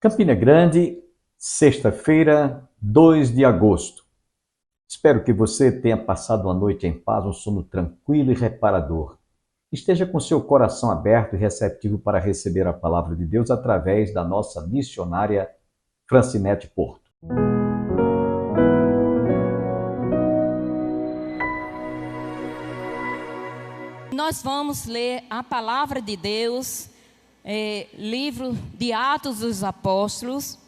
Campina Grande, sexta-feira, 2 de agosto. Espero que você tenha passado uma noite em paz, um sono tranquilo e reparador. Esteja com seu coração aberto e receptivo para receber a palavra de Deus através da nossa missionária Francinete Porto. Nós vamos ler a palavra de Deus, livro de Atos dos Apóstolos,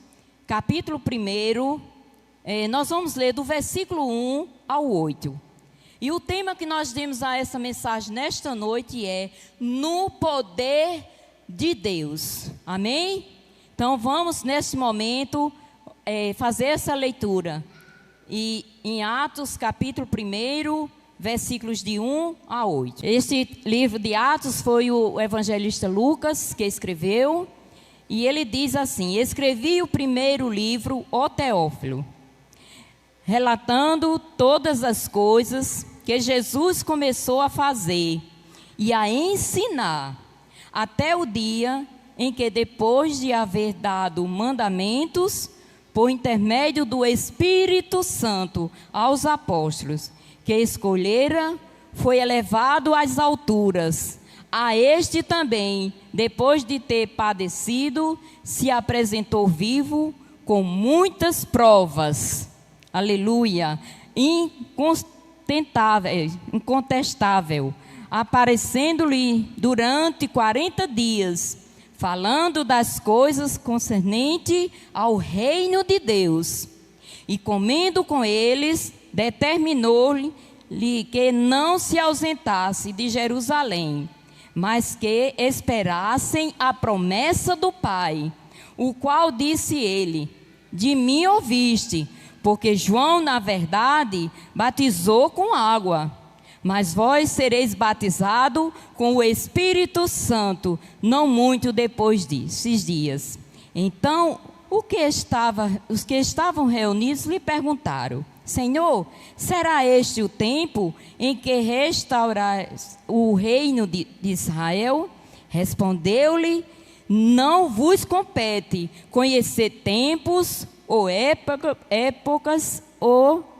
capítulo 1. Nós vamos ler do versículo 1 ao 8. E o tema que nós demos a essa mensagem nesta noite é no poder de Deus. Amém? Então vamos neste momento fazer essa leitura. E em Atos capítulo 1, versículos de 1 a 8. Este livro de Atos foi o evangelista Lucas que escreveu. E ele diz assim: escrevi o primeiro livro, ó Teófilo, relatando todas as coisas que Jesus começou a fazer e a ensinar, até o dia em que, depois de haver dado mandamentos, por intermédio do Espírito Santo aos apóstolos, que escolhera, foi elevado às alturas. A este também, depois de ter padecido, se apresentou vivo com muitas provas. Aleluia. Incontestável. Aparecendo-lhe durante 40 dias, falando das coisas concernentes ao reino de Deus. E comendo com eles, determinou-lhe que não se ausentasse de Jerusalém, mas que esperassem a promessa do Pai, o qual disse ele: de mim ouviste, porque João, na verdade, batizou com água, mas vós sereis batizados com o Espírito Santo, não muito depois desses dias. Então, os que estavam reunidos lhe perguntaram: Senhor, será este o tempo em que restaurarás o reino de Israel? Respondeu-lhe: não vos compete conhecer tempos ou épocas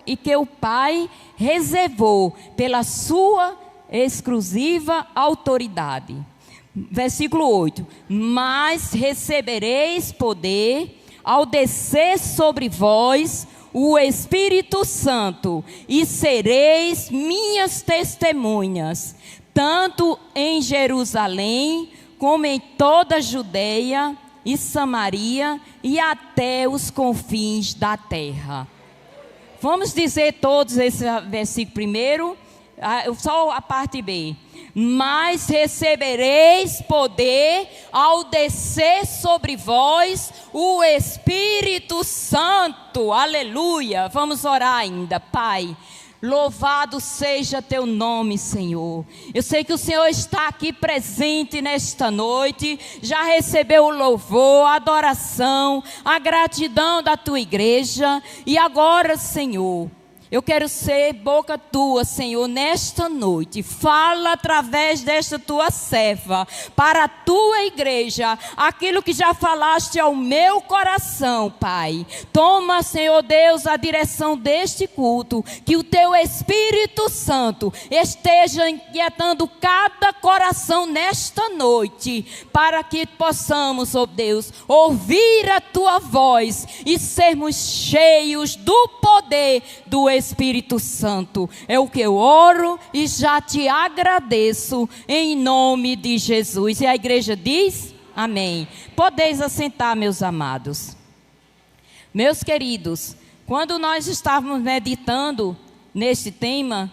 e que o Pai reservou pela sua exclusiva autoridade. Versículo 8: mas recebereis poder ao descer sobre vós o Espírito Santo, e sereis minhas testemunhas, tanto em Jerusalém, como em toda a Judeia e Samaria, e até os confins da terra. Vamos dizer todos esse versículo primeiro, só a parte B. Mas recebereis poder ao descer sobre vós o Espírito Santo. Aleluia. Vamos orar ainda. Pai, louvado seja teu nome, Senhor. Eu sei que o Senhor está aqui presente nesta noite, já recebeu o louvor, a adoração, a gratidão da tua igreja. E agora, Senhor, eu quero ser boca tua, Senhor, nesta noite. Fala através desta tua serva para a tua igreja aquilo que já falaste ao meu coração, Pai. Toma, Senhor Deus, a direção deste culto, que o teu Espírito Santo esteja inquietando cada coração nesta noite, para que possamos, ó Deus, ouvir a tua voz e sermos cheios do poder do Espírito Santo. É o que eu oro e já te agradeço em nome de Jesus. E a igreja diz amém. Podeis assentar, meus amados. Meus queridos, quando nós estávamos meditando neste tema,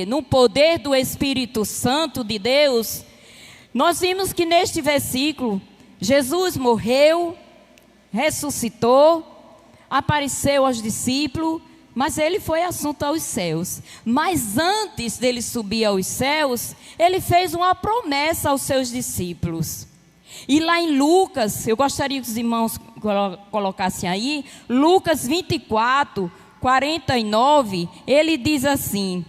no poder do Espírito Santo de Deus, nós vimos que neste versículo Jesus morreu, ressuscitou, apareceu aos discípulos, mas ele foi assunto aos céus. Mas antes dele subir aos céus, ele fez uma promessa aos seus discípulos. E lá em Lucas, eu gostaria que os irmãos colocassem aí, Lucas 24, 49, ele diz assim,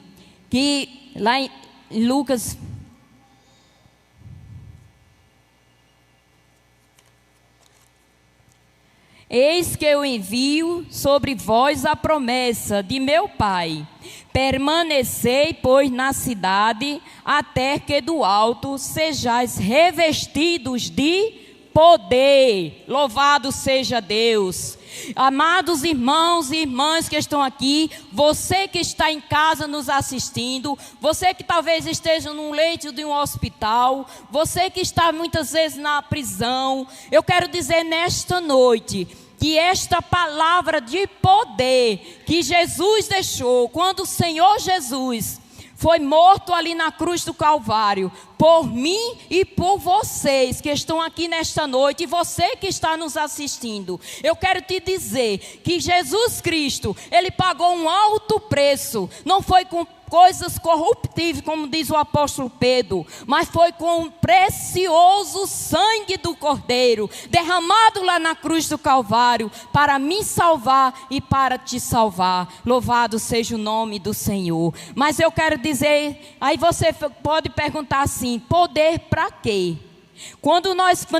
que lá em Lucas Eis que eu envio sobre vós a promessa de meu Pai. Permanecei, pois, na cidade, até que do alto sejais revestidos de poder. Louvado seja Deus. Amados irmãos e irmãs que estão aqui, você que está em casa nos assistindo, você que talvez esteja num leito de um hospital, você que está muitas vezes na prisão, eu quero dizer nesta noite que esta palavra de poder que Jesus deixou, quando o Senhor Jesus foi morto ali na cruz do Calvário, por mim e por vocês que estão aqui nesta noite, e você que está nos assistindo, eu quero te dizer que Jesus Cristo, Ele pagou um alto preço, não foi com coisas corruptíveis, como diz o apóstolo Pedro, mas foi com o precioso sangue do Cordeiro, derramado lá na cruz do Calvário, para me salvar e para te salvar. Louvado seja o nome do Senhor. Mas eu quero dizer, aí você pode perguntar assim, poder para quê? Quando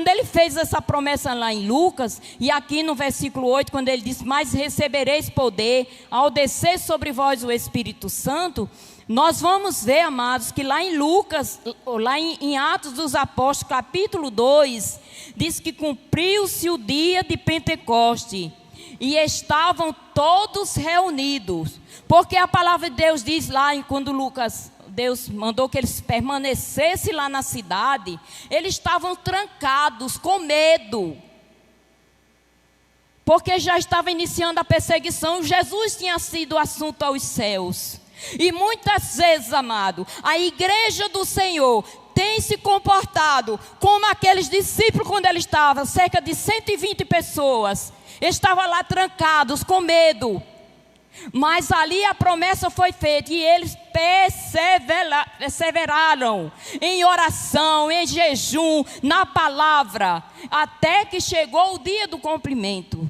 ele fez essa promessa lá em Lucas, e aqui no versículo 8, quando ele diz, mas recebereis poder ao descer sobre vós o Espírito Santo, nós vamos ver, amados, que lá em Lucas, lá em Atos dos Apóstolos, capítulo 2, diz que cumpriu-se o dia de Pentecoste, e estavam todos reunidos, porque a palavra de Deus diz lá, quando Deus mandou que eles permanecessem lá na cidade, eles estavam trancados, com medo, porque já estava iniciando a perseguição. Jesus tinha sido assunto aos céus, e muitas vezes, amado, a igreja do Senhor tem se comportado como aqueles discípulos, quando ele estava, cerca de 120 pessoas, estavam lá trancados, com medo. Mas ali a promessa foi feita, e eles perseveraram em oração, em jejum, na palavra, até que chegou o dia do cumprimento.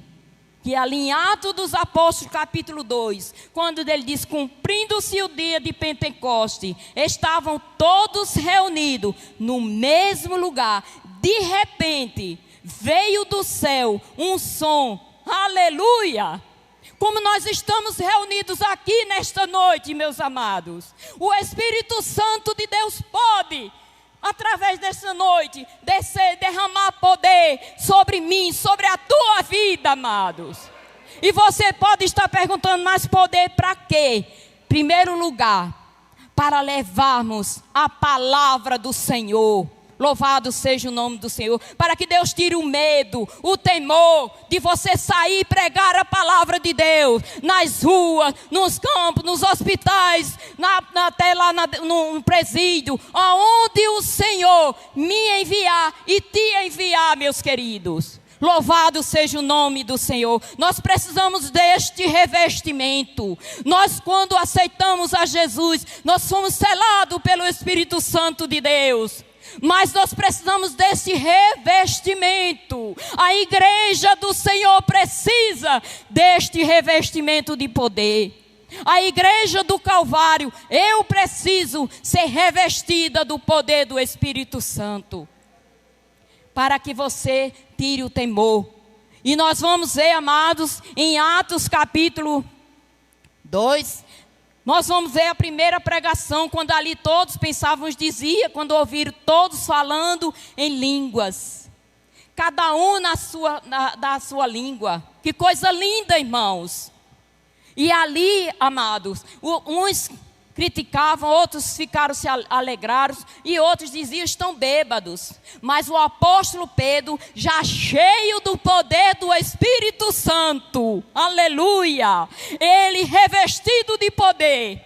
Que ali em Atos dos Apóstolos, capítulo 2, quando ele diz, cumprindo-se o dia de Pentecoste, estavam todos reunidos no mesmo lugar. De repente, veio do céu um som, aleluia! Como nós estamos reunidos aqui nesta noite, meus amados, o Espírito Santo de Deus pode, através dessa noite, descer, derramar poder sobre mim, sobre a tua vida, amados. E você pode estar perguntando, mas poder para quê? Primeiro lugar, para levarmos a palavra do Senhor. Louvado seja o nome do Senhor, para que Deus tire o medo, o temor de você sair e pregar a palavra de Deus, nas ruas, nos campos, nos hospitais, até lá no presídio, aonde o Senhor me enviar e te enviar, meus queridos. Louvado seja o nome do Senhor. Nós precisamos deste revestimento. Nós, quando aceitamos a Jesus, nós fomos selados pelo Espírito Santo de Deus. Mas nós precisamos desse revestimento. A igreja do Senhor precisa deste revestimento de poder. A igreja do Calvário, eu preciso ser revestida do poder do Espírito Santo, para que você tire o temor. E nós vamos ver, amados, em Atos capítulo 2, nós vamos ver a primeira pregação, quando ali todos pensavam, dizia, quando ouviram todos falando em línguas, cada um da sua língua. Que coisa linda, irmãos. E ali, amados, uns criticavam, outros ficaram se alegraram, e outros diziam, estão bêbados. Mas o apóstolo Pedro, já cheio do poder do Espírito Santo, aleluia, ele revestido de poder,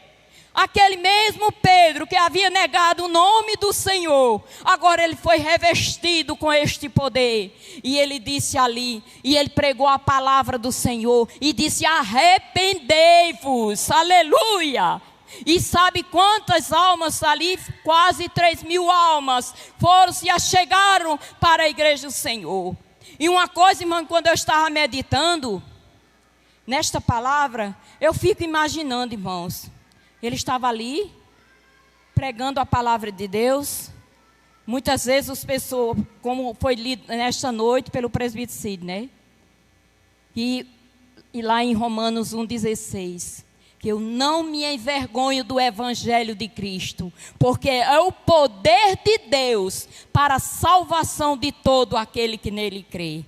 aquele mesmo Pedro que havia negado o nome do Senhor, agora ele foi revestido com este poder, e ele disse ali, e ele pregou a palavra do Senhor, e disse, arrependei-vos, aleluia. E sabe quantas almas ali? Quase 3.000 almas se achegaram para a igreja do Senhor. E uma coisa, irmão, quando eu estava meditando nesta palavra, eu fico imaginando, irmãos, ele estava ali pregando a palavra de Deus. Muitas vezes as pessoas, como foi lido nesta noite pelo presbítero Sidney, E lá em Romanos 1,16, que eu não me envergonho do Evangelho de Cristo, porque é o poder de Deus para a salvação de todo aquele que nele crê.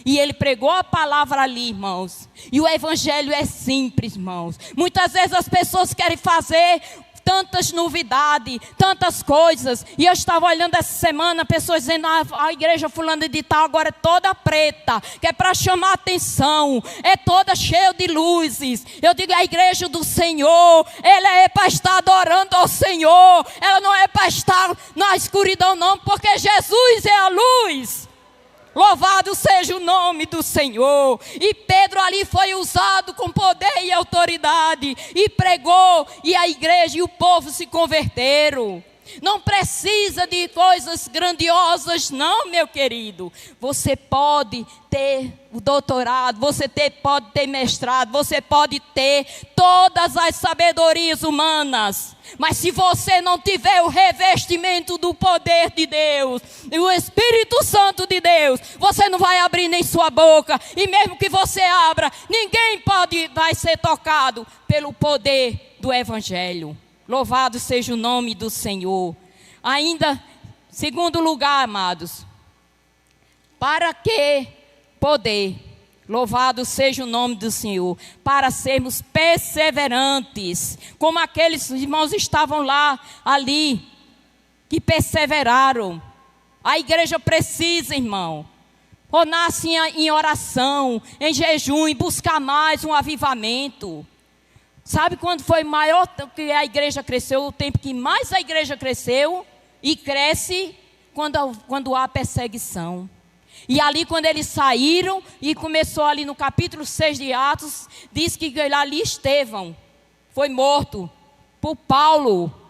E ele pregou a palavra ali, irmãos. E o Evangelho é simples, irmãos. Muitas vezes as pessoas querem fazer tantas novidades, tantas coisas. E eu estava olhando essa semana, pessoas dizendo, a igreja fulana de tal agora é toda preta, que é para chamar atenção, é toda cheia de luzes. Eu digo, a igreja do Senhor, ela é para estar adorando ao Senhor, ela não é para estar na escuridão não, porque Jesus é a luz. Louvado seja o nome do Senhor. E Pedro ali foi usado com poder e autoridade, e pregou, e a igreja e o povo se converteram. Não precisa de coisas grandiosas não, meu querido. Você pode ter o doutorado, você pode ter mestrado, você pode ter todas as sabedorias humanas, mas se você não tiver o revestimento do poder de Deus e o Espírito Santo de Deus, você não vai abrir nem sua boca, e mesmo que você abra, ninguém vai ser tocado pelo poder do Evangelho. Louvado seja o nome do Senhor. Ainda, segundo lugar, amados, para que poder? Louvado seja o nome do Senhor. Para sermos perseverantes, como aqueles irmãos estavam ali, que perseveraram. A igreja precisa, irmão, tornar-se em oração, em jejum, e buscar mais um avivamento. Sabe quando foi maior que a igreja cresceu? O tempo que mais a igreja cresceu e cresce quando há perseguição. E ali quando eles saíram, e começou ali no capítulo 6 de Atos, diz que ali Estevão foi morto por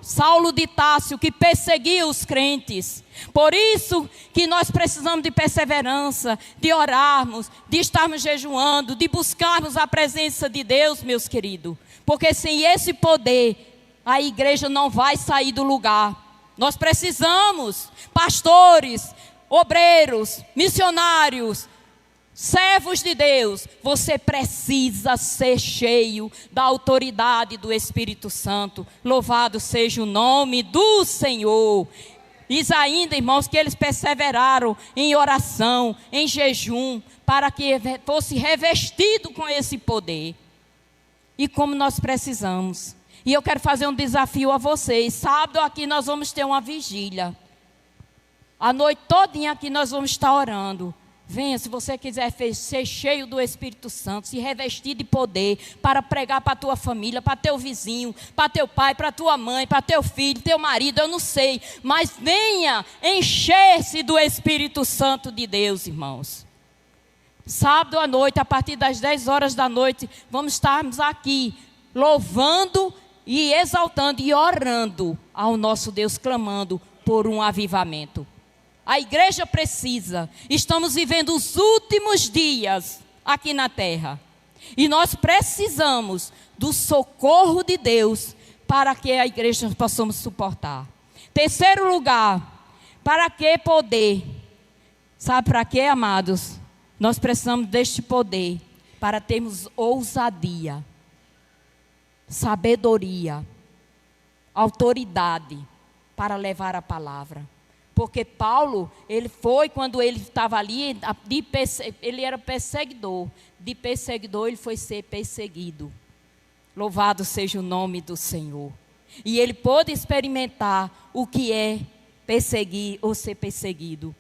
Saulo de Tarso, que perseguia os crentes. Por isso que nós precisamos de perseverança, de orarmos, de estarmos jejuando, de buscarmos a presença de Deus, meus queridos. Porque sem esse poder, a igreja não vai sair do lugar. Nós precisamos, pastores, obreiros, missionários, servos de Deus, você precisa ser cheio da autoridade do Espírito Santo. Louvado seja o nome do Senhor. Diz ainda, irmãos, que eles perseveraram em oração, em jejum, para que fosse revestido com esse poder. E como nós precisamos. E eu quero fazer um desafio a vocês. Sábado aqui nós vamos ter uma vigília. A noite todinha aqui nós vamos estar orando. Venha, se você quiser ser cheio do Espírito Santo, se revestir de poder para pregar para a tua família, para teu vizinho, para teu pai, para tua mãe, para teu filho, teu marido, eu não sei. Mas venha encher-se do Espírito Santo de Deus, irmãos. Sábado à noite, a partir das 10 horas da noite, vamos estarmos aqui louvando e exaltando e orando ao nosso Deus, clamando por um avivamento. A igreja precisa. Estamos vivendo os últimos dias aqui na terra. E nós precisamos do socorro de Deus para que a igreja possamos suportar. Terceiro lugar, para que poder? Sabe para quê, amados? Nós precisamos deste poder para termos ousadia, sabedoria, autoridade para levar a palavra. Porque Paulo, ele foi, quando ele estava ali, ele era perseguidor. De perseguidor, ele foi ser perseguido. Louvado seja o nome do Senhor. E ele pôde experimentar o que é perseguir ou ser perseguido.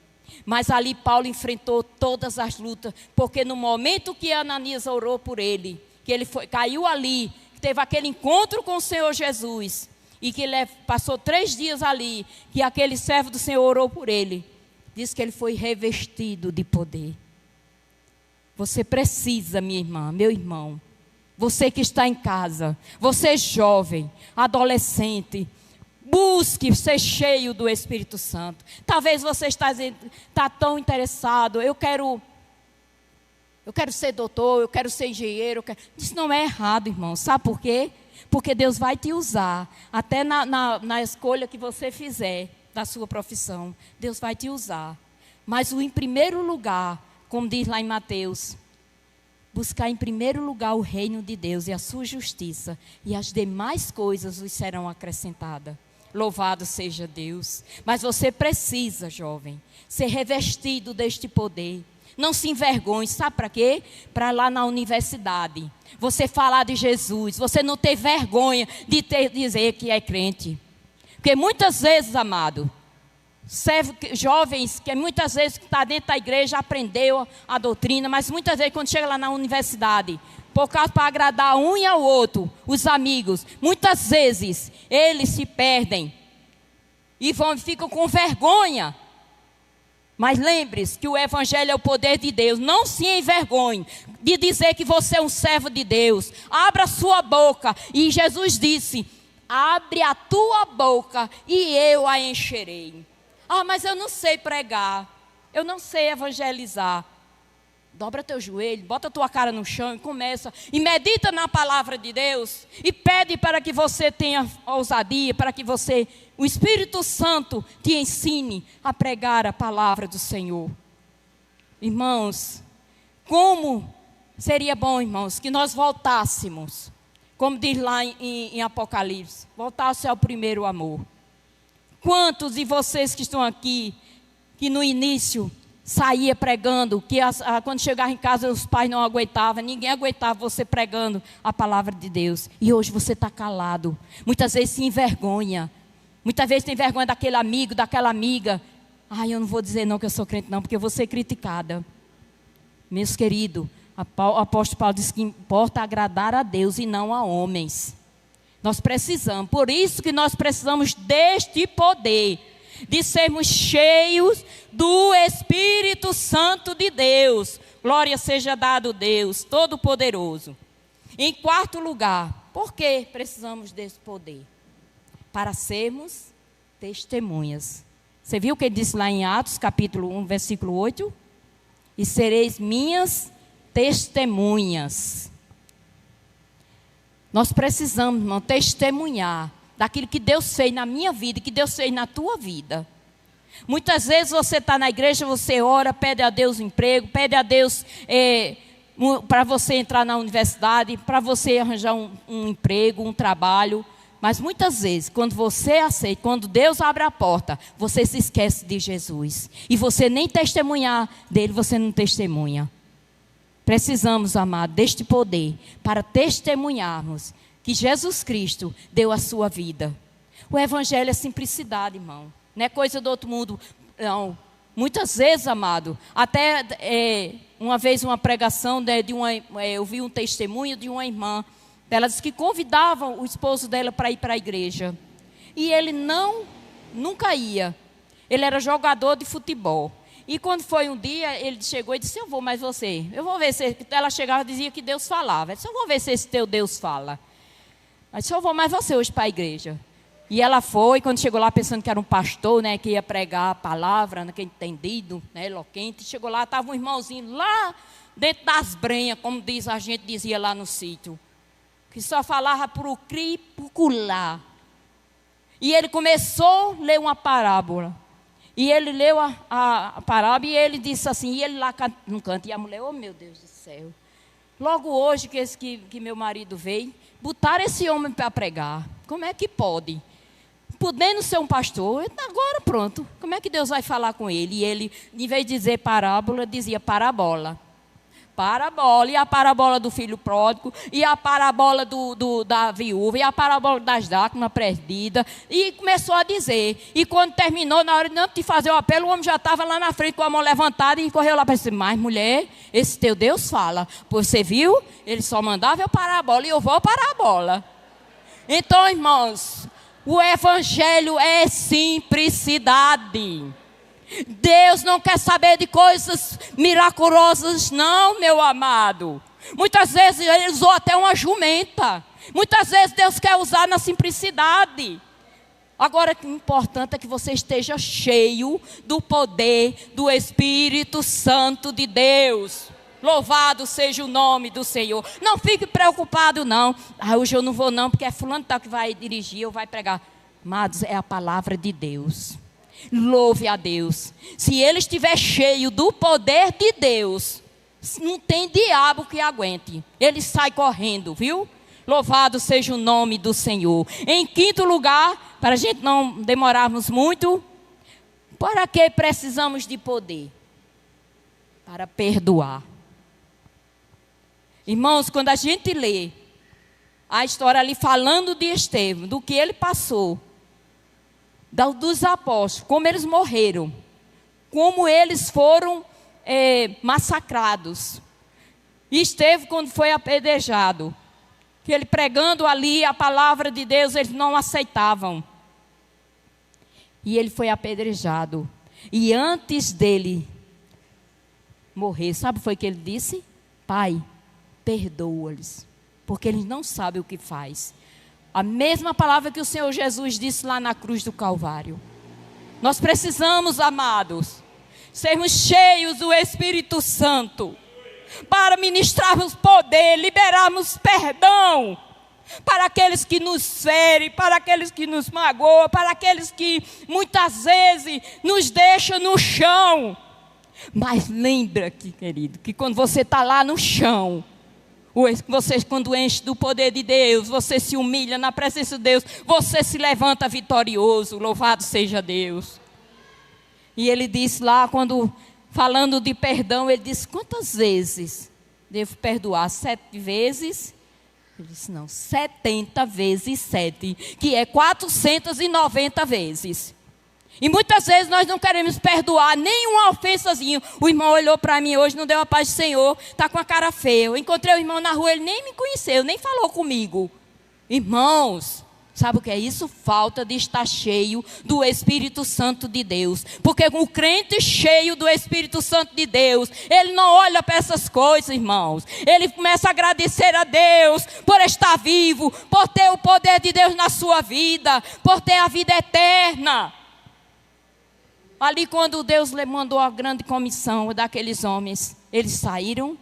Mas ali Paulo enfrentou todas as lutas. Porque no momento que Ananias orou por ele, que ele caiu ali, teve aquele encontro com o Senhor Jesus, e que ele passou 3 dias ali, que aquele servo do Senhor orou por ele, diz que ele foi revestido de poder. Você precisa, minha irmã, meu irmão, você que está em casa, você jovem, adolescente, busque ser cheio do Espírito Santo. Talvez você está tão interessado, eu quero ser doutor, eu quero ser engenheiro. Isso não é errado, irmão. Sabe por quê? Porque Deus vai te usar, até na escolha que você fizer da sua profissão. Deus vai te usar. Mas em primeiro lugar, como diz lá em Mateus, buscar em primeiro lugar o reino de Deus e a sua justiça, e as demais coisas vos serão acrescentadas. Louvado seja Deus. Mas você precisa, jovem, ser revestido deste poder. Não se envergonhe, sabe para quê? Para lá na universidade, você falar de Jesus, você não ter vergonha de dizer que é crente. Porque muitas vezes, amado, jovens que muitas vezes está dentro da igreja, aprendeu a doutrina, mas muitas vezes quando chega lá na universidade, por causa para agradar um e ao outro, os amigos, muitas vezes eles se perdem e ficam com vergonha. Mas lembre-se que o evangelho é o poder de Deus. Não se envergonhe de dizer que você é um servo de Deus. Abra sua boca. E Jesus disse: abre a tua boca e eu a encherei. Ah, mas eu não sei pregar. Eu não sei evangelizar. Dobra teu joelho, bota tua cara no chão e começa. E medita na palavra de Deus. E pede para que você tenha ousadia, para que o Espírito Santo te ensine a pregar a palavra do Senhor. Irmãos, como seria bom, irmãos, que nós voltássemos, como diz lá em Apocalipse, voltasse ao primeiro amor. Quantos de vocês que estão aqui, que no início saía pregando, que quando chegava em casa os pais não aguentavam, ninguém aguentava você pregando a palavra de Deus, e hoje você está calado, muitas vezes se envergonha, muitas vezes tem vergonha daquele amigo, daquela amiga. Ai, eu não vou dizer não que eu sou crente não, porque eu vou ser criticada. Meus queridos, o apóstolo Paulo diz que importa agradar a Deus e não a homens. Nós precisamos, por isso que nós precisamos deste poder, de sermos cheios do Espírito Santo de Deus. Glória seja dado Deus Todo-Poderoso. Em quarto lugar, por que precisamos desse poder? Para sermos testemunhas. Você viu o que ele disse lá em Atos, capítulo 1, versículo 8? E sereis minhas testemunhas. Nós precisamos, irmão, testemunhar daquilo que Deus fez na minha vida e que Deus fez na tua vida. Muitas vezes você está na igreja, você ora, pede a Deus um emprego, pede a Deus para você entrar na universidade, para você arranjar um emprego, um trabalho. Mas muitas vezes, quando você aceita, quando Deus abre a porta, você se esquece de Jesus. E você nem testemunhar dele, você não testemunha. Precisamos, amado, deste poder para testemunharmos que Jesus Cristo deu a sua vida. O evangelho é simplicidade, irmão. Não é coisa do outro mundo, não. Muitas vezes, amado, até uma vez uma pregação eu vi um testemunho de uma irmã. Ela disse que convidava o esposo dela para ir para a igreja. E ele nunca ia. Ele era jogador de futebol. E quando foi um dia, ele chegou e disse: eu vou, mas você? Eu vou ver se... Ela chegava e dizia que Deus falava. Eu disse: eu vou ver se esse teu Deus fala. Ela disse: eu vou, mas você hoje para a igreja. E ela foi, quando chegou lá pensando que era um pastor, né, que ia pregar a palavra, que entendido, né, eloquente. Chegou lá, estava um irmãozinho lá dentro das brenhas, como a gente dizia lá no sítio, que só falava pro cri, pro culá. E ele começou a ler uma parábola. E ele leu a parábola e ele disse assim, e ele lá no canto, e a mulher: oh meu Deus do céu. Logo hoje que meu marido veio, botaram esse homem para pregar. Como é que pode? Podendo ser um pastor, agora pronto. Como é que Deus vai falar com ele? E ele, em vez de dizer parábola, dizia parabola. Parabola, e a parabola do filho pródigo, e a parabola da viúva, e a parabola das dracmas perdidas, e começou a dizer. E quando terminou, na hora de fazer o apelo, o homem já estava lá na frente com a mão levantada e correu lá para dizer: mas mulher, esse teu Deus fala. Você viu? Ele só mandava eu parabola e eu vou parabola. Então, irmãos, o evangelho é simplicidade. Deus não quer saber de coisas miraculosas, não, meu amado. Muitas vezes ele usou até uma jumenta. Muitas vezes Deus quer usar na simplicidade. Agora, o importante é que você esteja cheio do poder do Espírito Santo de Deus. Louvado seja o nome do Senhor. Não fique preocupado, não. Hoje eu não vou não, porque é fulano tal que vai dirigir ou vai pregar. Amados, é a palavra de Deus. Louve a Deus. Se ele estiver cheio do poder de Deus, Não tem diabo que aguente. Ele sai correndo, viu? Louvado seja o nome do Senhor. Em quinto lugar, para a gente não demorarmos muito, para que precisamos de poder? Para perdoar. Irmãos, quando a gente lê a história ali falando de Estevão, do que ele passou, dos apóstolos, como eles morreram, como eles foram massacrados. E Estevão, quando foi apedrejado, que ele pregando ali a palavra de Deus, eles não aceitavam. E ele foi apedrejado. E antes dele morrer, sabe o que foi que ele disse? Pai, perdoa-lhes, porque eles não sabem o que faz. A mesma palavra que o Senhor Jesus disse lá na cruz do Calvário. Nós precisamos, amados, sermos cheios do Espírito Santo, para ministrarmos poder, liberarmos perdão, para aqueles que nos ferem, para aqueles que nos magoam, para aqueles que muitas vezes nos deixam no chão. Mas lembra aqui, querido, que quando você está lá no chão, você, quando enche do poder de Deus, você se humilha na presença de Deus, você se levanta vitorioso, louvado seja Deus. E ele disse lá, quando falando de perdão, ele disse, quantas vezes devo perdoar? 7 vezes? Ele disse, não, 70 vezes 7, que é 490 vezes. E muitas vezes nós não queremos perdoar nenhuma ofensazinha. O irmão olhou para mim hoje, não deu a paz do Senhor, está com a cara feia. Eu encontrei o irmão na rua, ele nem me conheceu, nem falou comigo. Irmãos, sabe o que é isso? Falta de estar cheio do Espírito Santo de Deus. Porque o crente cheio do Espírito Santo de Deus, ele não olha para essas coisas, irmãos. Ele começa a agradecer a Deus por estar vivo, por ter o poder de Deus na sua vida, por ter a vida eterna. Ali quando Deus lhe mandou a grande comissão daqueles homens, eles saíram,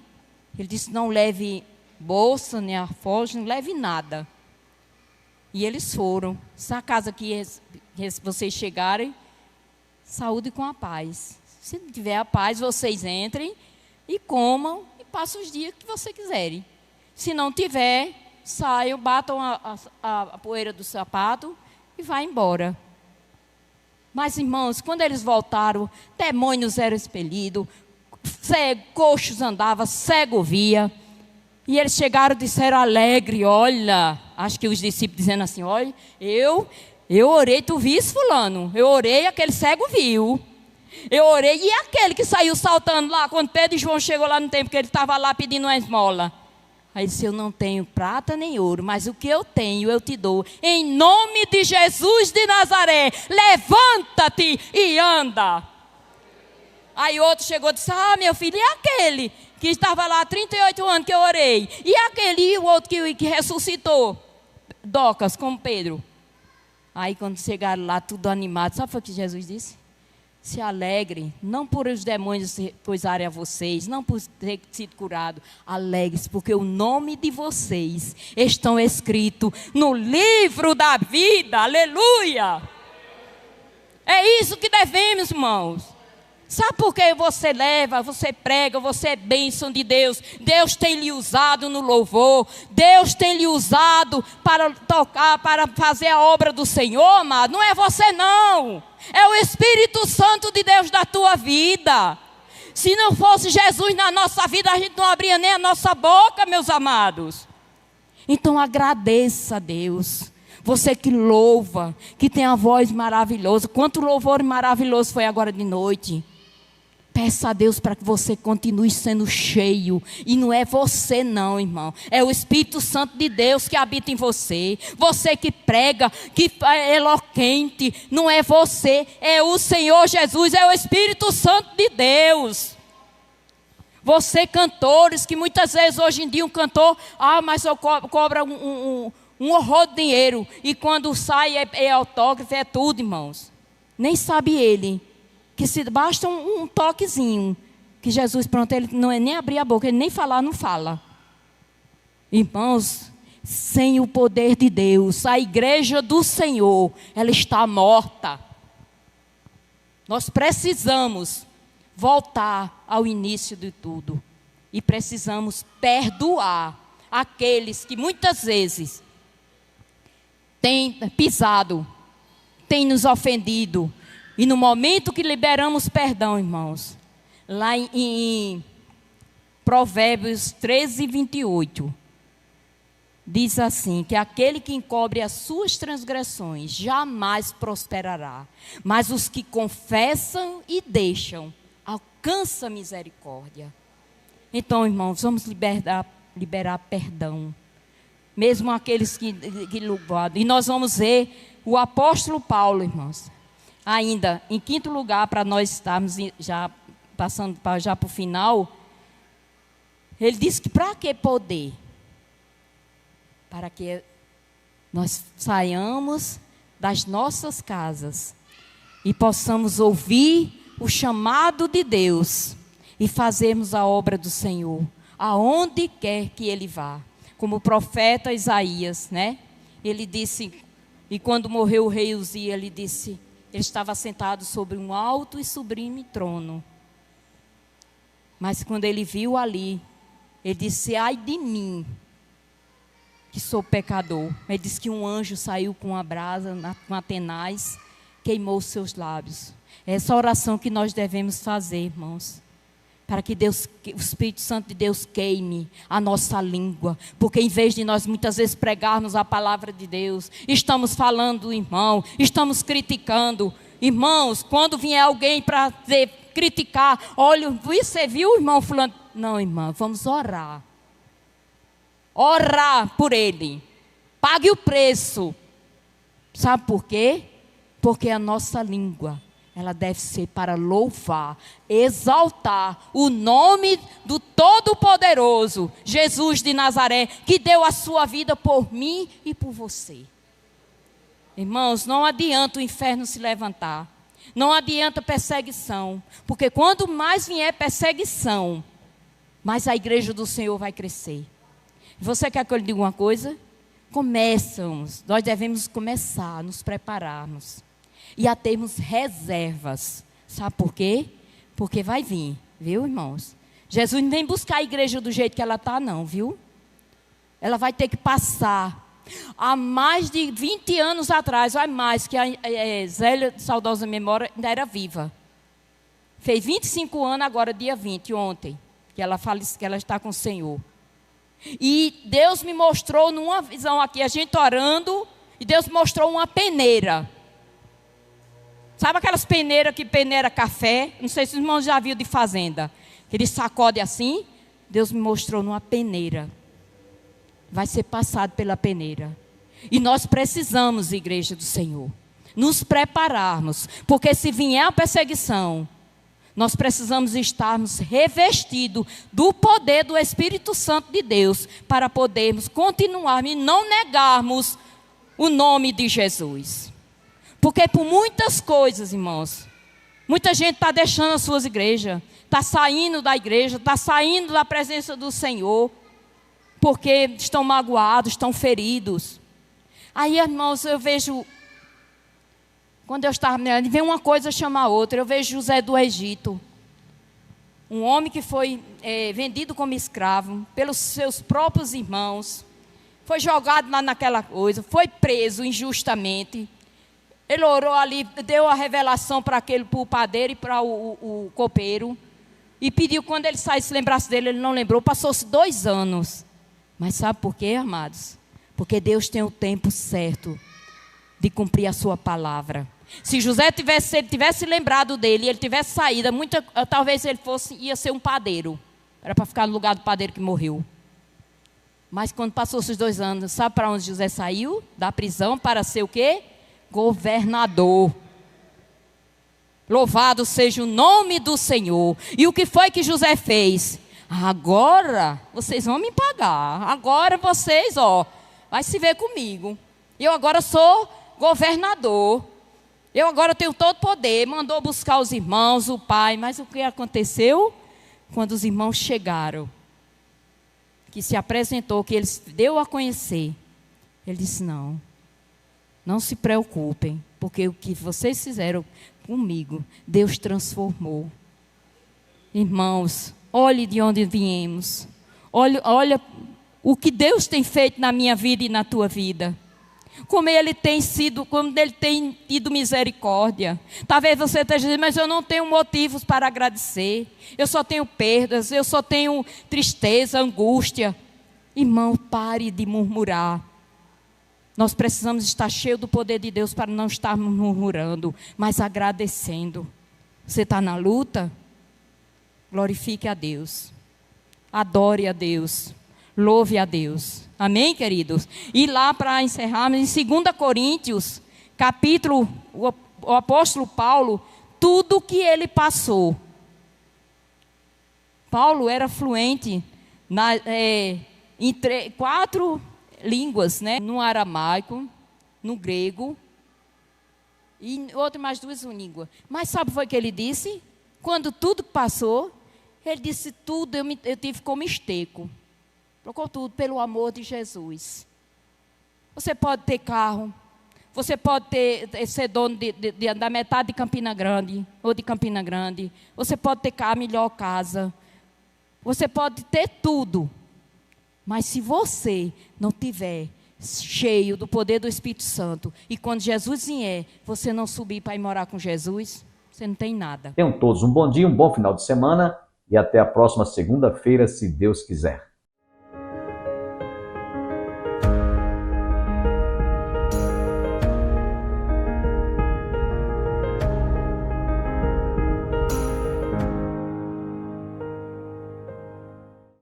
ele disse, não leve bolsa, nem alforje, não leve nada. E eles foram. Essa casa que vocês chegarem, saúde com a paz. Se não tiver a paz, vocês entrem e comam e passem os dias que vocês quiserem. Se não tiver, saiam, batam a poeira do sapato e vá embora. Mas, irmãos, quando eles voltaram, demônios eram expelidos, coxos andavam, cego via. E eles chegaram e disseram alegre, olha, acho que os discípulos dizendo assim, olha, eu orei, tu viste fulano? Eu orei, aquele cego viu. Eu orei, e aquele que saiu saltando lá, quando Pedro e João chegou lá no templo, que ele estava lá pedindo uma esmola. Aí disse, eu não tenho prata nem ouro, mas o que eu tenho eu te dou. Em nome de Jesus de Nazaré, levanta-te e anda. Aí outro chegou e disse, meu filho, e aquele que estava lá há 38 anos que eu orei? E aquele e o outro que ressuscitou? Docas, como Pedro. Aí quando chegaram lá, tudo animado, sabe o que Jesus disse? Se alegre, não por os demônios coisarem a vocês, não por ter sido curado. Alegre-se, porque o nome de vocês estão escrito no livro da vida. Aleluia! É isso que devemos, irmãos. Sabe por que você leva, você prega, você é bênção de Deus? Deus tem lhe usado no louvor. Deus tem lhe usado para tocar, para fazer a obra do Senhor, amado. Não é você não. É o Espírito Santo de Deus da tua vida. Se não fosse Jesus na nossa vida, a gente não abria nem a nossa boca, meus amados. Então agradeça a Deus. Você que louva, que tem a voz maravilhosa. Quanto louvor maravilhoso foi agora de noite. Peça a Deus para que você continue sendo cheio. E não é você não, irmão. É o Espírito Santo de Deus que habita em você. Você que prega, que é eloquente. Não é você, é o Senhor Jesus. É o Espírito Santo de Deus. Você cantores, que muitas vezes hoje em dia um cantor, mas eu cobra um horror de dinheiro. E quando sai é autógrafo, é tudo, irmãos. Nem sabe ele. Que se basta um toquezinho, que Jesus, pronto, ele não é nem abrir a boca, ele nem falar, não fala. Irmãos, sem o poder de Deus, a igreja do Senhor, ela está morta. Nós precisamos voltar ao início de tudo. E precisamos perdoar aqueles que muitas vezes têm pisado, têm nos ofendido. E no momento que liberamos perdão, irmãos, lá em Provérbios 13, 28, diz assim, que aquele que encobre as suas transgressões jamais prosperará, mas os que confessam e deixam, alcançam misericórdia. Então, irmãos, vamos liberar perdão, mesmo aqueles que louvado. E nós vamos ver o apóstolo Paulo, irmãos, ainda em quinto lugar, para nós estarmos já passando já para o final. Ele disse que para que poder? Para que nós saiamos das nossas casas e possamos ouvir o chamado de Deus e fazermos a obra do Senhor, aonde quer que Ele vá. Como o profeta Isaías, né? Ele disse, e quando morreu o rei Uzias, ele disse, ele estava sentado sobre um alto e sublime trono. Mas quando ele viu ali, ele disse, ai de mim, que sou pecador. Ele disse que um anjo saiu com uma brasa, com a tenaz, queimou os seus lábios. Essa oração que nós devemos fazer, irmãos, para que Deus, o Espírito Santo de Deus queime a nossa língua, porque em vez de nós muitas vezes pregarmos a palavra de Deus, estamos falando do irmão, estamos criticando. Irmãos, quando vier alguém para criticar, olha, você viu o irmão fulano? Não, irmã, vamos orar. Orar por ele. Pague o preço. Sabe por quê? Porque a nossa língua, ela deve ser para louvar, exaltar o nome do Todo-Poderoso, Jesus de Nazaré, que deu a sua vida por mim e por você. Irmãos, não adianta o inferno se levantar. Não adianta perseguição. Porque quando mais vier perseguição, mais a igreja do Senhor vai crescer. Você quer que eu lhe diga uma coisa? Começamos. Nós devemos começar a nos prepararmos. E a termos reservas. Sabe por quê? Porque vai vir, viu, irmãos? Jesus não vem buscar a igreja do jeito que ela está, não, viu? Ela vai ter que passar. Há mais de 20 anos atrás, vai mais, que a Zélia, de saudosa memória, ainda era viva. Fez 25 anos agora, dia 20, ontem, que ela está com o Senhor. E Deus me mostrou numa visão aqui, a gente orando, e Deus mostrou uma peneira. Sabe aquelas peneiras que peneira café? Não sei se os irmãos já viram de fazenda. Que ele sacode assim. Deus me mostrou numa peneira. Vai ser passado pela peneira. E nós precisamos, igreja do Senhor, nos prepararmos. Porque se vier a perseguição, nós precisamos estarmos revestidos do poder do Espírito Santo de Deus, para podermos continuar e não negarmos o nome de Jesus. Porque por muitas coisas, irmãos, muita gente está deixando as suas igrejas, está saindo da igreja, está saindo da presença do Senhor, porque estão magoados, estão feridos. Aí, irmãos, eu vejo, quando eu estava mirando, vem uma coisa chama a outra. Eu vejo José do Egito, um homem que foi vendido como escravo pelos seus próprios irmãos, foi jogado lá naquela coisa, foi preso injustamente. Ele orou ali, deu a revelação para o padeiro e para o copeiro. E pediu, quando ele saísse, lembrasse dele, ele não lembrou. Passou-se 2 anos. Mas sabe por quê, amados? Porque Deus tem o tempo certo de cumprir a sua palavra. Se José tivesse lembrado dele, ele tivesse saído, talvez ele ia ser um padeiro. Era para ficar no lugar do padeiro que morreu. Mas quando passou-se os 2 anos, sabe para onde José saiu? Da prisão para ser o quê? Governador. Louvado seja o nome do Senhor. E o que foi que José fez? Agora vocês vão me pagar. Agora vocês, vai se ver comigo. Eu agora sou governador. Eu agora tenho todo poder. Mandou buscar os irmãos, o pai. Mas o que aconteceu? Quando os irmãos chegaram, que se apresentou, que ele deu a conhecer, ele disse, não se preocupem, porque o que vocês fizeram comigo, Deus transformou. Irmãos, olhe de onde viemos. Olha o que Deus tem feito na minha vida e na tua vida. Como Ele tem tido misericórdia. Talvez você esteja dizendo, mas eu não tenho motivos para agradecer. Eu só tenho perdas, eu só tenho tristeza, angústia. Irmão, pare de murmurar. Nós precisamos estar cheios do poder de Deus para não estarmos murmurando, mas agradecendo. Você está na luta? Glorifique a Deus. Adore a Deus. Louve a Deus. Amém, queridos? E lá para encerrarmos, em 2 Coríntios, capítulo, o apóstolo Paulo, tudo que ele passou. Paulo era fluente em 4 línguas, né? No aramaico, no grego e mais 2 línguas. Mas sabe o que ele disse? Quando tudo passou, ele disse, tudo eu tive como esteco. Trocou tudo pelo amor de Jesus. Você pode ter carro, você pode ser dono da metade de Campina Grande, ou de Campina Grande. Você pode ter a melhor casa. Você pode ter tudo. Mas se você não tiver cheio do poder do Espírito Santo, e quando Jesus vier, você não subir para ir morar com Jesus, você não tem nada. Tenham todos um bom dia, um bom final de semana, e até a próxima segunda-feira, se Deus quiser.